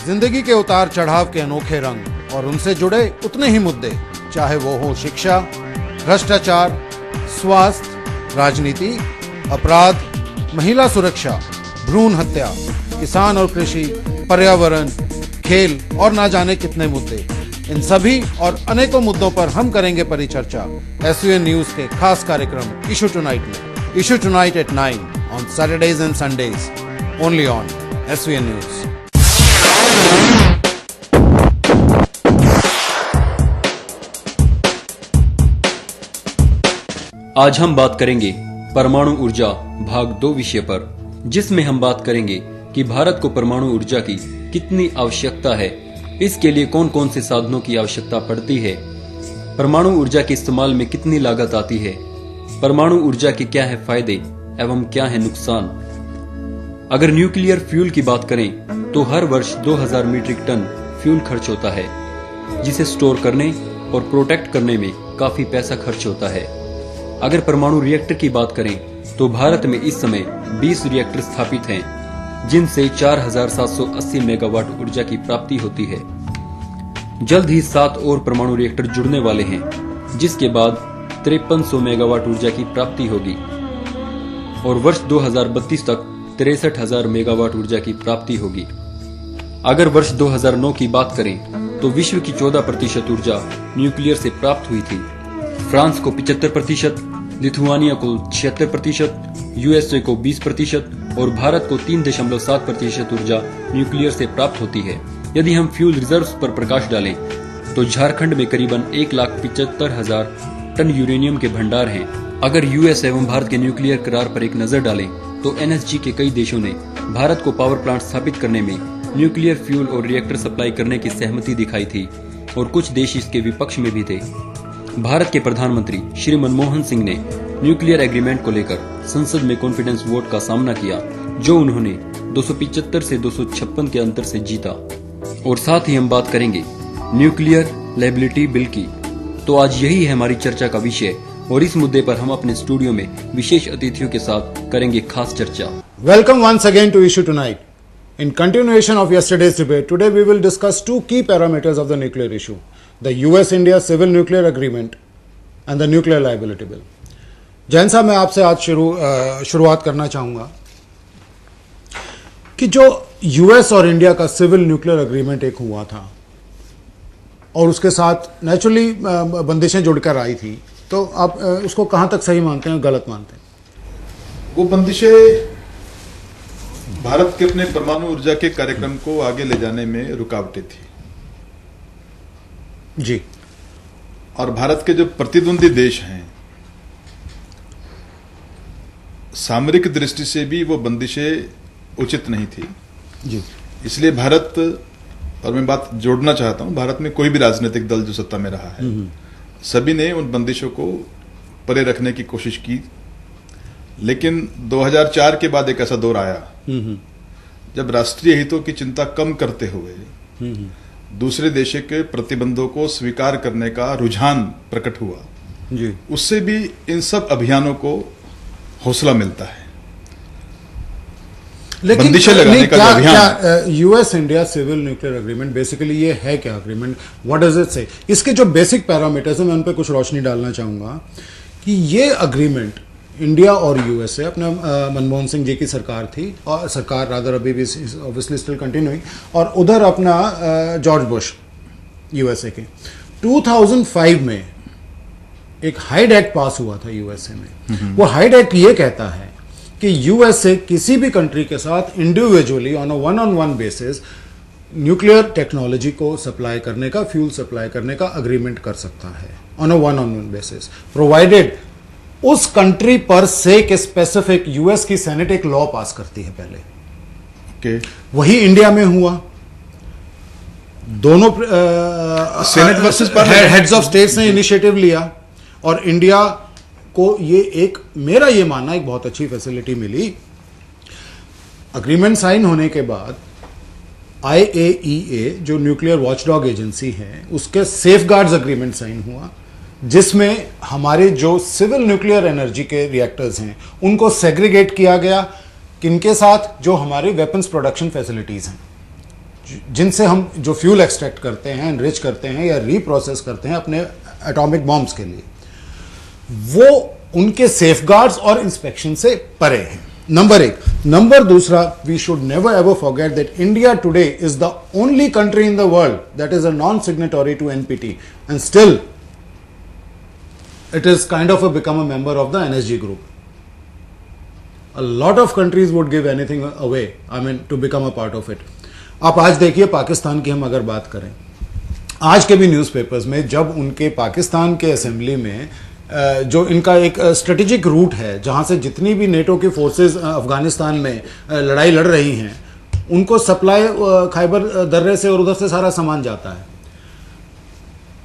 जिंदगी के उतार चढ़ाव के अनोखे रंग और उनसे जुड़े उतने ही मुद्दे, चाहे वो हो शिक्षा, भ्रष्टाचार, स्वास्थ्य, राजनीति, अपराध, महिला सुरक्षा, भ्रूण हत्या, किसान और कृषि, पर्यावरण, खेल और ना जाने कितने मुद्दे। इन सभी और अनेकों मुद्दों पर हम करेंगे परिचर्चा एसवीएन न्यूज के खास कार्यक्रम इशू टुनाइट में। Issue tonight at 9 on Saturdays and Sundays, only on SVN News. आज हम बात करेंगे परमाणु ऊर्जा भाग 2 विषय पर, जिसमें हम बात करेंगे कि भारत को परमाणु ऊर्जा की कितनी आवश्यकता है, इसके लिए कौन कौन से साधनों की आवश्यकता पड़ती है, परमाणु ऊर्जा के इस्तेमाल में कितनी लागत आती है, परमाणु ऊर्जा के क्या है फायदे एवं क्या है नुकसान। अगर न्यूक्लियर फ्यूल की बात करें तो हर वर्ष 2000 मीट्रिक टन फ्यूल खर्च होता है, जिसे स्टोर करने और प्रोटेक्ट करने में काफी पैसा खर्च होता है। अगर परमाणु रिएक्टर की बात करें तो भारत में इस समय 20 रिएक्टर स्थापित हैं, जिनसे 4780 मेगावाट ऊर्जा की प्राप्ति होती है। जल्द ही 7 और परमाणु रिएक्टर जुड़ने वाले हैं, जिसके बाद 5300 मेगावाट ऊर्जा की प्राप्ति होगी और वर्ष 2032 तक 63,000 मेगावाट ऊर्जा की प्राप्ति होगी। अगर वर्ष 2009 की बात करें तो विश्व की 14% ऊर्जा न्यूक्लियर से प्राप्त हुई थी। फ्रांस को 75%, लिथुआनिया को 76%, यूएसए को 20% और भारत को 3.7% ऊर्जा न्यूक्लियर से प्राप्त होती है। यदि हम फ्यूल रिजर्व्स पर प्रकाश डालें तो झारखंड में करीबन 1,75,000 टन यूरेनियम के भंडार हैं। अगर यूएस एवं भारत के न्यूक्लियर करार पर एक नजर डालें तो एनएसजी के कई देशों ने भारत को पावर प्लांट स्थापित करने में न्यूक्लियर फ्यूल और रिएक्टर सप्लाई करने की सहमति दिखाई थी और कुछ देश इसके विपक्ष में भी थे। भारत के प्रधानमंत्री श्री मनमोहन सिंह ने न्यूक्लियर एग्रीमेंट को लेकर संसद में कॉन्फिडेंस वोट का सामना किया, जो उन्होंने 275 से 256 के अंतर से जीता। और साथ ही हम बात करेंगे न्यूक्लियर लायबिलिटी बिल की। तो आज यही है हमारी चर्चा का विषय और इस मुद्दे पर हम अपने स्टूडियो में विशेष अतिथियों के साथ करेंगे खास चर्चा। Welcome once again to Issue Tonight. In continuation of yesterday's debate, today we will discuss two key parameters of the nuclear issue: the US-India Civil Nuclear Agreement and the Nuclear Liability Bill. Jain साहब, मैं आपसे आज शुरुआत करना चाहूंगा कि जो US और इंडिया का सिविल न्यूक्लियर एग्रीमेंट एक हुआ था और उसके साथ नेचुरली बंदिशें जुड़कर आई थी, तो आप उसको कहां तक सही मानते हैं, गलत मानते हैं? वो बंदिशें भारत के अपने परमाणु ऊर्जा के कार्यक्रम को आगे ले जाने में रुकावटें थी जी। और भारत के जो प्रतिद्वंदी देश हैं, सामरिक दृष्टि से भी वो बंदिशें उचित नहीं थी जी। इसलिए भारत, और मैं बात जोड़ना चाहता हूं, भारत में कोई भी राजनीतिक दल जो सत्ता में रहा है, सभी ने उन बंदिशों को परे रखने की कोशिश की। लेकिन 2004 के बाद एक ऐसा दौर आया जब राष्ट्रीय हितों की चिंता कम करते हुए दूसरे देशों के प्रतिबंधों को स्वीकार करने का रुझान प्रकट हुआ जी। उससे भी इन सब अभियानों को हौसला मिलता है। लेकिन बंदिशें लगाने का जो अभियान, US India civil nuclear agreement basically ये है क्या एग्रीमेंट? व्हाट डज इट से? इसके जो बेसिक पैरामीटर्स हैं मैं उन पे कुछ रोशनी डालना चाहूंगा कि ये एग्रीमेंट इंडिया और यूएसए, अपने मनमोहन सिंह जी की सरकार थी और सरकार रादर अभी भी ऑब्वियसली स्टिल कंटिन्यूइंग, और उधर अपना जॉर्ज बुश यूएसए के 2005 में एक हाइड एक्ट पास हुआ था यूएसए में। वो हाइड एक्ट ये कहता है कि यूएसए किसी भी कंट्री के साथ individually on a one on one basis nuclear technology को सप्लाई करने का, फ्यूल सप्लाई करने का अग्रीमेंट कर सकता है on a one on one basis, provided उस कंट्री पर से के स्पेसिफिक यूएस की सेनेट एक लॉ पास करती है पहले। वही इंडिया में हुआ। दोनों senate versus heads of states ने इनिशिएटिव लिया और इंडिया को ये एक, मेरा ये मानना, एक बहुत अच्छी फैसिलिटी मिली। एग्रीमेंट साइन होने के बाद IAEA जो न्यूक्लियर वॉचडॉग एजेंसी है, उसके सेफगार्ड्स एग्रीमेंट साइन हुआ, जिसमें हमारे जो सिविल न्यूक्लियर एनर्जी के रिएक्टर्स हैं उनको सेग्रीगेट किया गया, किनके साथ? जो हमारे वेपन्स प्रोडक्शन फैसिलिटीज हैं, जिनसे हम जो फ्यूल एक्सट्रैक्ट करते हैं, एनरिच करते हैं या रीप्रोसेस करते हैं अपने एटॉमिक बॉम्ब्स के लिए, वो उनके सेफगार्ड्स और इंस्पेक्शन से परे हैं, नंबर एक। नंबर दूसरा, we should never ever forget that India today is the only country in the world that is a non signatory to NPT and still it is kind of become a member of the NSG group. A lot of countries would give anything away, I mean, to become a part of it. आप आज देखिए पाकिस्तान की हम अगर बात करें, आज के भी न्यूज़पेपर्स में जब उनके पाकिस्तान के असेंबली में जो इनका एक स्ट्रेटेजिक रूट है जहां से जितनी भी नेटो की फोर्सेस अफगानिस्तान में लड़ाई लड़ रही हैं, उनको सप्लाई खैबर दर्रे से और उधर से सारा सामान जाता है।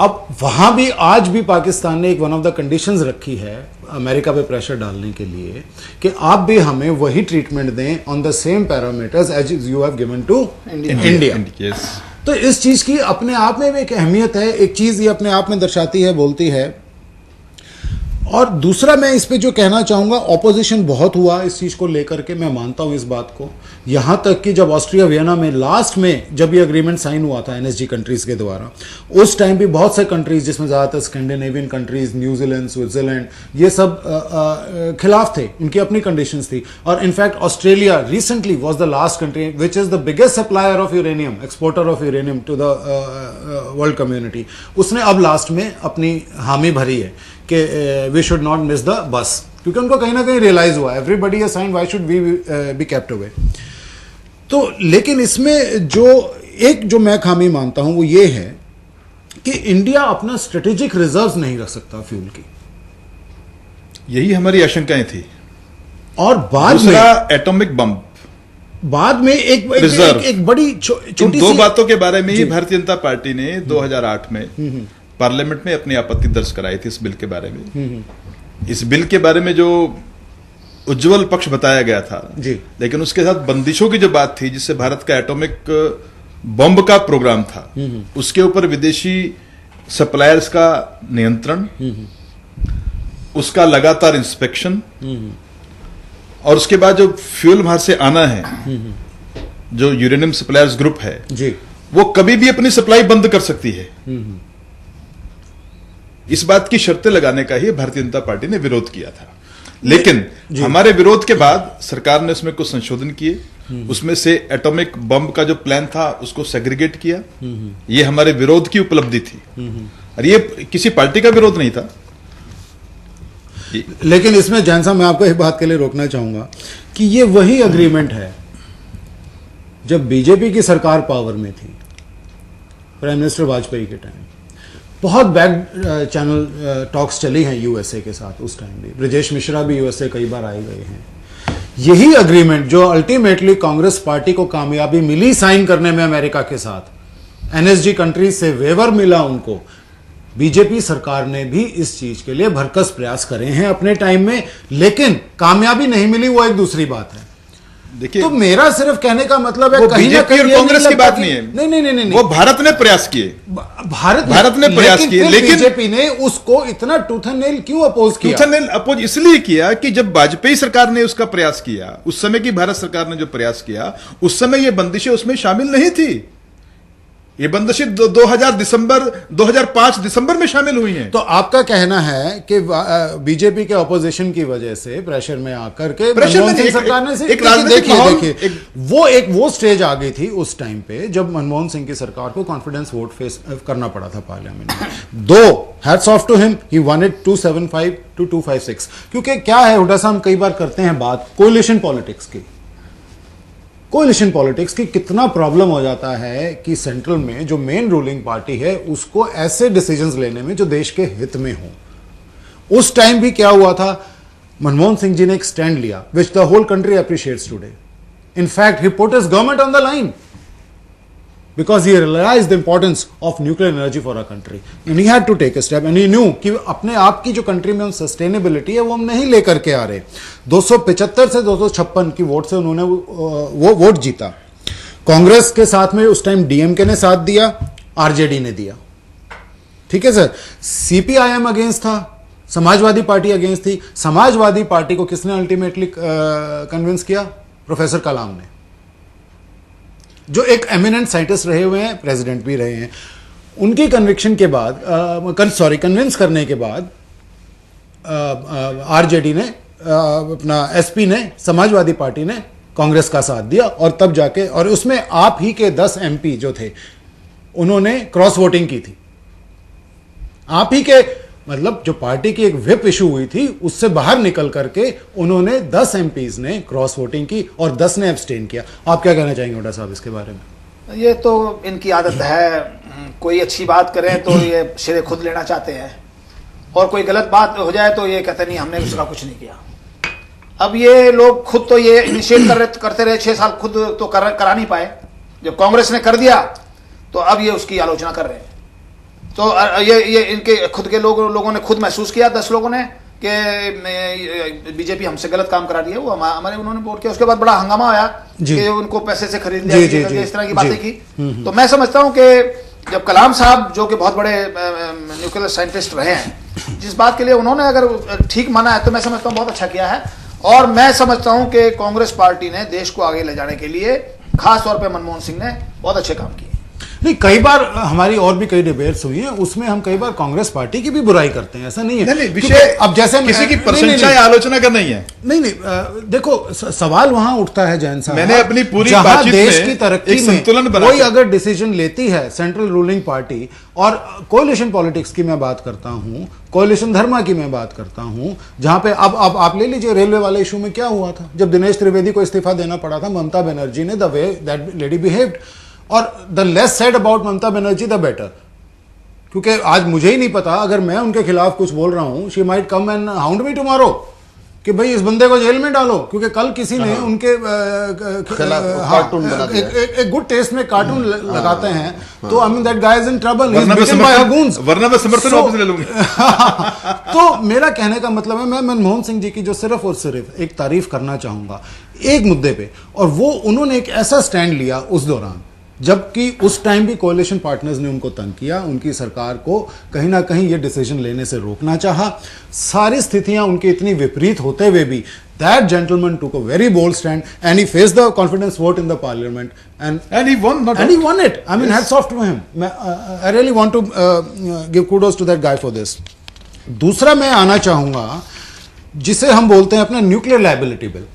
अब वहां भी आज भी पाकिस्तान ने एक वन ऑफ द कंडीशंस रखी है अमेरिका पे प्रेशर डालने के लिए कि आप भी हमें वही ट्रीटमेंट दें on the same parameters as you have given to India. तो इस चीज की अपने आप में भी एक अहमियत है, एक चीज ये अपने आप में दर्शाती है, बोलती है। और दूसरा मैं इस पे जो कहना चाहूंगा, ऑपोजिशन बहुत हुआ इस चीज को लेकर के, मैं मानता हूं इस बात को, यहां तक कि जब ऑस्ट्रिया वियना में लास्ट में जब ये अग्रीमेंट साइन हुआ था एनएसजी कंट्रीज के द्वारा, उस टाइम भी बहुत से कंट्रीज जिसमें ज्यादातर स्कैंडिनेवियन कंट्रीज, न्यूजीलैंड, स्विट्जरलैंड, ये सब खिलाफ थे, उनकी अपनी कंडीशंस थी। और in fact Australia recently was the last country which is the biggest supplier of uranium, exporter of uranium to the world community, उसने अब लास्ट में अपनी हामी भरी है कि we should not miss the bus, क्योंकि उनको कहीं ना कहीं रियलाइज हुआ, everybody has sign, why should we be kept away. तो लेकिन इसमें जो मैं खामी मानता हूं वो ये है कि इंडिया अपना स्ट्रेटेजिक रिजर्व्स नहीं रख सकता फ्यूल की। यही हमारी आशंकाएं थी। और बाद में एटॉमिक बम, बाद में एक बड़ी छोटी दो बातों के बारे में ही भारतीय जनता पार्टी ने 2008 में पार्लियामेंट में अपनी आपत्ति दर्ज कराई थी इस बिल के बारे में। इस बिल के बारे में जो उज्जवल पक्ष बताया गया था जी, लेकिन उसके साथ बंदिशों की जो बात थी, जिससे भारत का एटॉमिक बम का प्रोग्राम था, उसके ऊपर विदेशी सप्लायर्स का नियंत्रण, उसका लगातार इंस्पेक्शन, और उसके बाद जो फ्यूल बाहर से आना है, जो यूरेनियम सप्लायर्स ग्रुप है जी, वो कभी भी अपनी सप्लाई बंद कर सकती है। इस बात की शर्तें लगाने का ही भारतीय जनता पार्टी ने विरोध किया था। लेकिन हमारे विरोध के बाद सरकार ने उसमें कुछ संशोधन किए, उसमें से एटॉमिक बम का जो प्लान था उसको सेग्रीगेट किया। ये हमारे विरोध की उपलब्धि थी, और ये किसी पार्टी का विरोध नहीं था। लेकिन इसमें जैन साहब, मैं आपको एक बात के लिए रोकना चाहूंगा कि ये वही अग्रीमेंट है जब बीजेपी की सरकार पावर में थी, प्राइम मिनिस्टर वाजपेयी के टाइम, बहुत बैक चैनल टॉक्स चली हैं यूएसए के साथ। उस टाइम भी ब्रजेश मिश्रा भी यूएसए कई बार आए गए हैं। यही अग्रीमेंट जो अल्टीमेटली कांग्रेस पार्टी को कामयाबी मिली साइन करने में अमेरिका के साथ, एनएसजी कंट्रीज से वेवर मिला उनको, बीजेपी सरकार ने भी इस चीज के लिए भरकस प्रयास करे हैं अपने टाइम में, लेकिन कामयाबी नहीं मिली, वो एक दूसरी बात है। देखिए, तो मेरा सिर्फ कहने का मतलब है, कहीं ना कहीं कांग्रेस की बात नहीं है, नहीं, वो भारत ने प्रयास किए, भारत ने प्रयास किए, लेकिन बीजेपी ने उसको इतना टूथ एंड नेल क्यों अपोज किया? टूथ एंड नेल अपोज इसलिए किया कि जब वाजपेयी सरकार ने उसका प्रयास किया, उस समय की भारत सरकार ने जो प्रयास किया, उस समय ये बंदिशें उसमें शामिल नहीं थी। ये बंदिशें 2005 दिसंबर में शामिल हुई हैं। तो आपका कहना है कि बीजेपी के ऑपोजिशन की वजह से प्रेशर में आकर के मनमोहन सिंह सरकार ने एक राजनीतिक देखिए वो स्टेज आ गई थी उस टाइम पे जब मनमोहन सिंह की सरकार को कॉन्फिडेंस वोट फेस करना पड़ा था पार्लियामेंट में। दो hats off to him, he won it 275 to 256। क्योंकि क्या है हुड्डा साहब, हम कई बार करते हैं बात कोलिशन पॉलिटिक्स की। कोलिशन पॉलिटिक्स की कितना प्रॉब्लम हो जाता है कि सेंट्रल में जो मेन रूलिंग पार्टी है उसको ऐसे डिसीजंस लेने में जो देश के हित में हो। उस टाइम भी क्या हुआ था, मनमोहन सिंह जी ने एक स्टैंड लिया which the whole country appreciates today. In fact, he put his government on the line because he realized the importance of nuclear energy for our country, and he had to take a step, and he knew कि अपने आप की जो country में sustainability है वो हम नहीं लेकर के आ रहे। 275 से 256 की वोट से उन्होंने वो वोट जीता। कांग्रेस के साथ में उस टाइम डीएमके ने साथ दिया, आरजेडी ने दिया, ठीक है सर। सीपीआईएम अगेंस्ट था, समाजवादी पार्टी अगेंस्ट थी। समाजवादी पार्टी को किसने अल्टीमेटली कन्विंस किया? प्रोफेसर कलाम ने। जो एक एमिनेंट साइंटिस्ट रहे हुए हैं, प्रेसिडेंट भी रहे हैं, उनकी कन्विक्शन के बाद कन्विंस करने के बाद आरजेडी ने अपना एसपी ने, समाजवादी पार्टी ने कांग्रेस का साथ दिया और तब जाके, और उसमें आप ही के 10 एमपी जो थे उन्होंने क्रॉस वोटिंग की थी। आप ही के, मतलब जो पार्टी की एक व्हिप इशू हुई थी उससे बाहर निकल करके उन्होंने 10 एमपीज ने क्रॉस वोटिंग की और 10 ने एब्सटेन किया। आप क्या कहना चाहेंगे हुड्डा साहब इसके बारे में? ये तो इनकी आदत है, कोई अच्छी बात करें तो ये श्रेय खुद लेना चाहते हैं, और कोई गलत बात हो जाए तो ये कहते नहीं हमने उसका कुछ नहीं किया। अब ये लोग खुद तो ये इनिशिएट करते रहे 6 साल, खुद तो करा नहीं पाए। जब कांग्रेस ने कर दिया तो अब ये उसकी आलोचना कर रहे हैं। तो ये इनके खुद के लोगों ने खुद महसूस किया, 10 लोगों ने, कि बीजेपी हमसे गलत काम करा रही है, वो हमारे उन्होंने वोट किया। उसके बाद बड़ा हंगामा आया कि उनको पैसे से खरीद लिया, इस तरह की बातें की। तो मैं समझता हूं कि जब कलाम साहब, जो कि बहुत बड़े न्यूक्लियर साइंटिस्ट रहे हैं, जिस बात के लिए उन्होंने अगर ठीक माना है तो मैं समझता हूं बहुत अच्छा किया है। और मैं समझता हूं कि कांग्रेस पार्टी ने देश को आगे ले जाने के लिए, खास तौर पर मनमोहन सिंह ने बहुत अच्छे काम किए। नहीं, कई बार हमारी और भी कई डिबेट्स हुई हैं, उसमें हम कई बार कांग्रेस पार्टी की भी बुराई करते हैं, ऐसा नहीं है। नहीं, विषय अब जैसे किसी की प्रशंसा या आलोचना का नहीं है। नहीं, देखो सवाल वहां उठता है जैन साहब, मैंने अपनी पूरी जहां बातचीत देश में की तरक्की एक संतुलन में बना कोई अगर डिसीजन लेती है सेंट्रल रूलिंग पार्टी, और कोalition पॉलिटिक्स की मैं बात करता हूं, कोalition धर्मा की मैं बात करता हूं, जहां पे अब आप ले लीजिए रेलवे वाले इशू में क्या हुआ था, जब दिनेश त्रिवेदी को इस्तीफा देना पड़ा था, ममता बनर्जी ने, the way that lady behaved, और the less said about Mamata Banerjee the better. क्योंकि आज मुझे ही नहीं पता, अगर मैं उनके खिलाफ कुछ बोल रहा हूं, she might come and hound me tomorrow कि भाई इस बंदे को जेल में डालो, क्योंकि कल किसी ने उनके कार्टून एक गुड टेस्ट में कार्टून लगाते हैं, तो I mean that guy is in trouble, he is beaten by goons, वरना मैं समर्थन वापस ले लूंगा। तो मेरा कहने का मतलब है, मैं मनमोहन सिंह जी की जो सिर्फ और सिर्फ एक तारीफ करना चाहूंगा एक मुद्दे पे, और वो उन्होंने एक ऐसा स्टैंड लिया उस दौरान, जबकि उस टाइम भी कोalition पार्टनर्स ने उनको तंग किया, उनकी सरकार को कहीं ना कहीं ये डिसीजन लेने से रोकना चाहा। सारी स्थितियां उनकी इतनी विपरीत होते हुए भी that gentleman took a very bold stand and he faced the confidence vote in the parliament and he won it. I mean hats off to him. I really want to give kudos to that guy for this. दूसरा मैं आना चाहूंगा जिसे हम बोलते हैं अपना nuclear liability bill.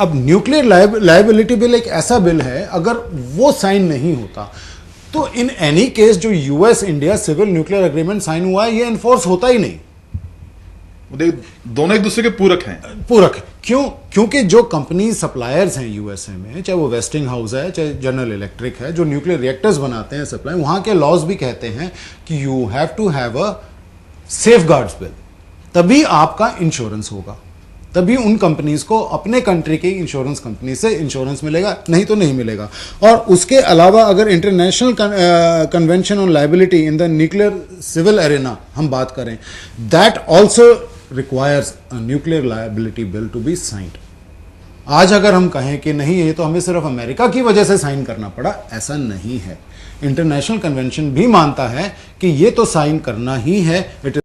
अब न्यूक्लियर लायबिलिटी बिल एक ऐसा बिल है, अगर वो साइन नहीं होता तो इन एनी केस जो US India civil nuclear agreement sign हुआ है, ये एनफोर्स होता ही नहीं। दोनों एक दूसरे के पूरक हैं। पूरक है। क्यों? क्योंकि जो कंपनी सप्लायर्स हैं यूएसए में, चाहे वो वेस्टिंग हाउस है, चाहे जनरल इलेक्ट्रिक है, जो न्यूक्लियर रिएक्टर्स बनाते हैं सप्लाई, वहां के लॉज भी कहते हैं कि you have to have a safeguards bill, तभी आपका इंश्योरेंस होगा, तभी उन कंपनीज को अपने कंट्री की इंश्योरेंस कंपनी से इंश्योरेंस मिलेगा, नहीं तो नहीं मिलेगा। और उसके अलावा अगर international convention on liability in the nuclear civil arena हम बात करें, that also requires a nuclear liability bill to be signed. आज अगर हम कहें कि नहीं, ये तो हमें सिर्फ अमेरिका की वजह से साइन करना पड़ा, ऐसा नहीं है। इंटरनेशनल कन्वेंशन भी मानता है कि ये तो साइन करना ही है। इट